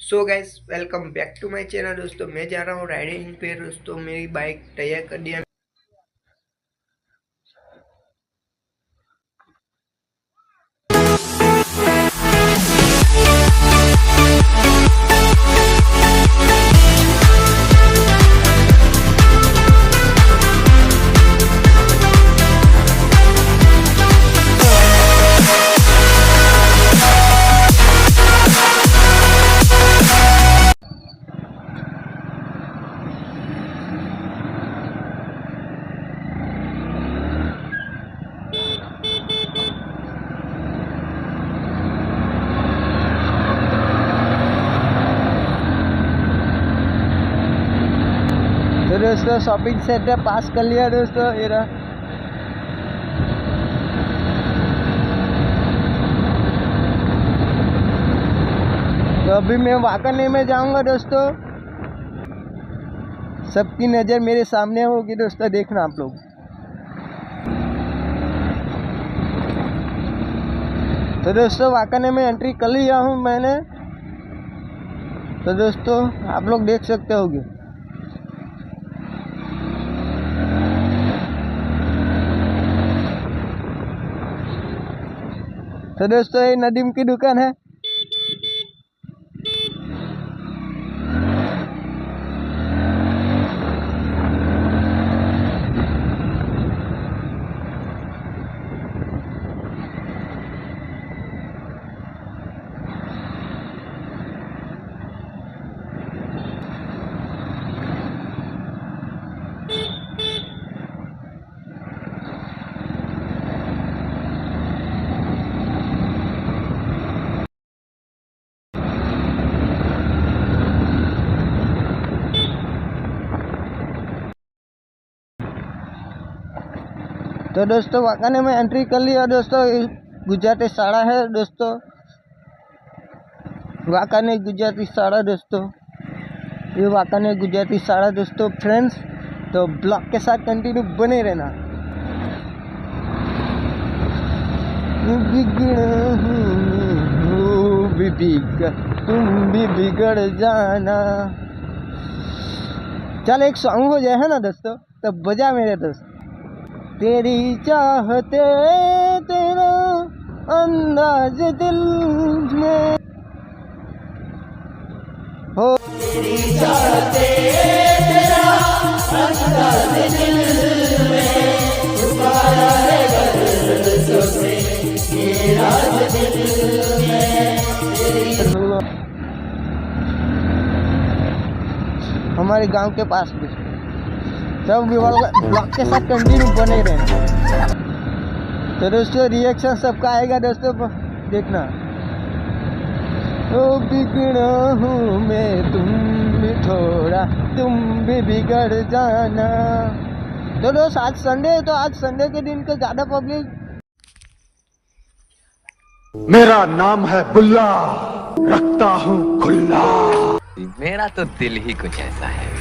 So guys welcome back to my channel. दोस्तों मैं जा रहा हूँ राइडिंग पे। दोस्तों मेरी बाइक तैयार कर दिया। तो दोस्तों शॉपिंग सेंटर पास कर लिया दोस्तों। ये रहा। तो अभी मैं वाकने में जाऊंगा दोस्तों। सबकी नज़र मेरे सामने होगी दोस्तों, देखना आप लोग। तो दोस्तों वाकने में एंट्री कर लिया हूँ मैंने। तो दोस्तों आप लोग देख सकते होगे। तो दोस्तों ये नदीम की दुकान है। तो दोस्तों वाकाने में एंट्री कर लिया दोस्तों। गुजराती शाला है दोस्तों, वाकाने गुजराती शाला दोस्तों। ये वाकाने गुजराती शाला दोस्तों फ्रेंड्स। तो ब्लॉग के साथ कंटिन्यू बने रहना। तुम भी बिगड़ जाना। चल एक सॉन्ग हो जाए है ना दोस्तों, तो बजा मेरे दोस्त। तेरी चाहते तेरा अंदाज दिल में हो। तेरी चाहते तेरा अंदाज दिल में छुपाया है गर्दों से ये राज दिल में। हमारे गांव के पास भी सब ब्लॉग के साथ कंटिन्यू बने रहना। तो दोस्तों रिएक्शन सबका आएगा दोस्तों, देखना। ओ बिगड़ा हूँ मैं, तुम भी थोड़ा, तुम भी बिगड़ जाना। तो दोस्त आज संडे है, तो आज संडे के दिन को ज़्यादा पब्लिक। मेरा नाम है बुल्ला, रखता हूँ खुल्ला। मेरा तो दिल ही कुछ ऐसा है।